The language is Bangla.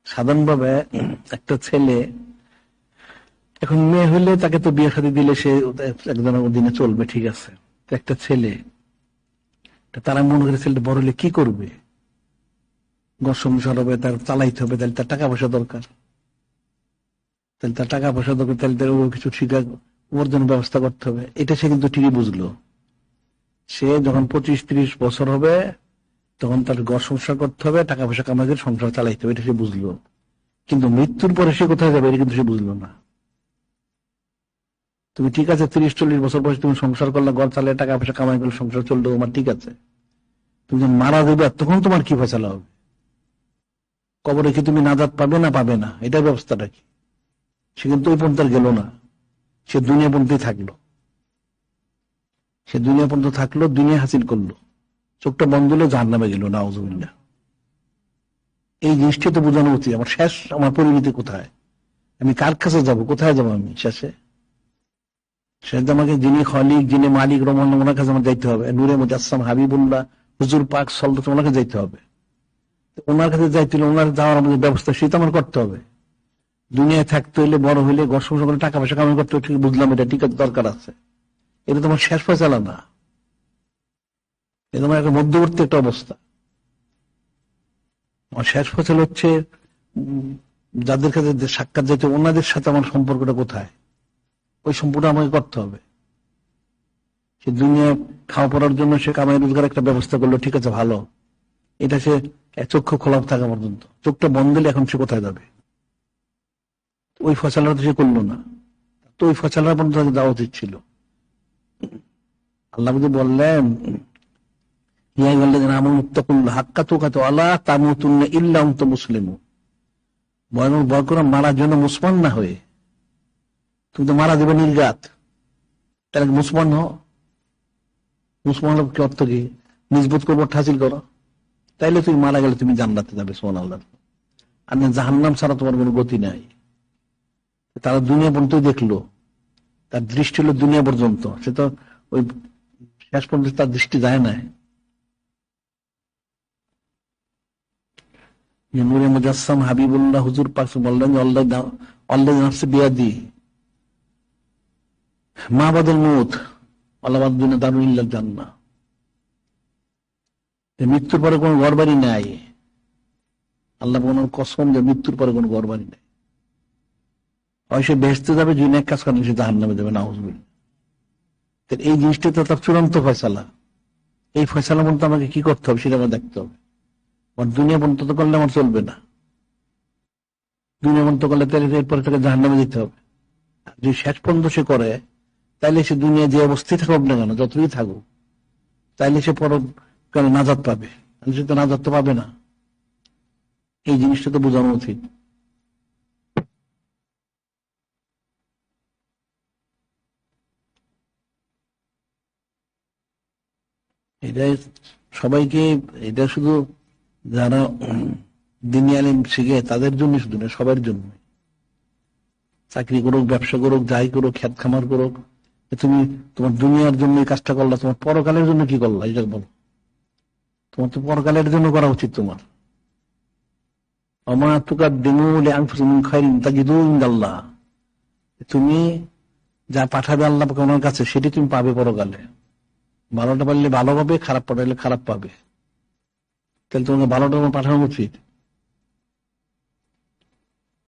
সাধারণভাবে একটা ছেলে এখন মেয়ে হইলে তাকে তো বিয়ে শাদী দিলে সে একজনের অধীনে চলবে, ঠিক আছে। একটা ছেলে, তারা মনে করে ছেলেটা বড় হলে কি করবে, ঘর সংসার হবে, তার চালাইতে হবে, তাহলে তার টাকা পয়সা দরকার, তাহলে তার টাকা পয়সা দরকার, তাহলে তার কিছু শিক্ষা উপার্জন ব্যবস্থা করতে হবে। এটা সে কিন্তু ঠিকই বুঝলো। সে যখন 25-30 বছর হবে তখন তার ঘর সংসার করতে হবে, টাকা পয়সা কামাই করে সংসার চালাইতে হবে, এটা সে বুঝলো। কিন্তু মৃত্যুর পরে সে কোথায় যাবে এটা কিন্তু সে বুঝলো না। তুমি ঠিক আছে 30-40 বছর বয়সে তুমি সংসার করলে, ঘর চালিয়ে টাকা পয়সা কামাই করলে সংসার চললো, তোমার ঠিক আছে। তুমি যখন মারা দেবে তখন তোমার কি ফয়সালা হবে? কবরে কি তুমি নাজাত পাবে না পাবে না, এটার ব্যবস্থাটা কি? সে কিন্তু ওই পর্যন্ত গেল না, সে দুনিয়া পর্যন্তই থাকলো। সে দুনিয়া পর্যন্ত থাকলো, দুনিয়া হাসিল করলো, চোখটা বন্ধ হলো, জাহান্নামে গেল, নাউজুবিল্লাহ। এই জিনিসটা তো বোঝানো উচিত। আমার শেষ, আমার পরিণতি কোথায়, আমি কার কাছে যাব, কোথায় যাবো আমি শেষে? শেষ আমাকে যিনি খলিক, যিনি মালিক রহমান, ওনার কাছে আমার যাইতে হবে। নূরে মুজাসসাম হাবিবুল্লাহ হুজুর পাক সাল্লাল্লাহু ওনার কাছে যাইতে হবে। ওনার কাছে যাইতে হলে ওনার যাওয়ার আমাদের ব্যবস্থা সেটা আমার করতে হবে। দুনিয়ায় থাকতে হলে, বড় হইলে, ঘর সংসার করে টাকা পয়সা কামাই করতে হবে, ঠিক বুঝলাম, এটা ঠিক আছে, দরকার আছে। এটা তোমার শেষ ফয়সালা না, এটা তোমার একটা মধ্যবর্তী একটা অবস্থা। আমার শেষ ফয়সালা হচ্ছে যাদের কাছে সাক্ষাৎ যাইতে, ওনাদের সাথে আমার সম্পর্কটা কোথায়, ওই সম্পর্কটা আমাকে করতে হবে। সে দুনিয়া খাওয়া পড়ার জন্য সে কামাই রোজগার একটা ব্যবস্থা করলো, ঠিক আছে, ভালো। এটা সে চক্ষু খোলা থাকা পর্যন্ত, চোখটা বন্ধ দিলে এখন সে কোথায় যাবে? ওই ফয়সালাটা সে করলো না, তো ওই ফয়সালার পর্যন্ত তাকে যাওয়া উচিত ছিল। আল্লাহ যদি বললেন মারার জন্য মুসলমান না হয়ে তুমি তো মারা দেবে নির্ঘাত, তাহলে মুসলমান হও। মুসলমান কি অর্থ কি? নিজবুত করবো, হাসিল করো, তাইলে তুমি মারা গেলে তুমি জান্নাতে যাবে, সুবহানাল্লাহ। আর জাহান্নাম ছাড়া তোমার কোনো গতি নাই। তারা দুনিয়া পর্যন্ত দেখলো, তার দৃষ্টি হলো দুনিয়া পর্যন্ত, সে তো ওই শেষ পর্যন্ত তার দৃষ্টি যায় না। নূরে মুজাসসাম হাবিবুল্লাহ হুজুর পাক বললেন, আল্লাহ নাফসি বিয়াদি মা বাদল মউত আল্লাহ দুনিয়া দারুন ইল্লাল জান্নাহ। মৃত্যুর পরে কোনো ঘর বাড়ি নাই। আল্লাহ ওনার কসম যে মৃত্যুর পরে কোনো ঘর বাড়ি নাই। হয় সে বেহেশতে যাবে, যদি নেক কাজ করেন সে জাহান্নামে যাবে, নাউজুবিল্লাহ। এই জিনিসটা তো তার চূড়ান্ত ফয়সালা। এই ফয়সালা বলতে আমাকে কি করতে হবে সেটা আমার দেখতে হবে। আমার দুনিয়া বন্ধ করলে আমার চলবে না। দুনিয়া বন্ধ করলে তাহলে এরপরে তাকে জাহান্নামে যেতে হবে। যদি শেষ পর্যন্ত সে করে, তাইলে সে দুনিয়া যে অবস্থায় থাকুক না কেন, যতই থাকুক, তাইলে সে পরকালে নাজাত পাবে। সে তো নাজাত তো পাবে না। এই জিনিসটা তো বোঝানো উচিত। এটাই সবাইকে, এটা শুধু যারা দিনী আলিম শিখে তাদের জন্য শুধু না, সবার জন্য। চাকরি করুক, ব্যবসা করুক, যাই করুক, খেত খামার করুক, তুমি তোমার দুনিয়ার জন্য এই কাজটা করলা, তোমার পরকালের জন্য কি করলা এটা বলো। তোমার তো পরকালের জন্য করা উচিত। তোমার তুমি যা পাঠাবে আল্লাহ ওনার কাছে, সেটি তুমি পাবে পরকালে। ভালোটা পারলে ভালো পাবে, খারাপ পাঠালে খারাপ পাবে। তাহলে তোমাকে ভালোটা পাঠানো উচিত।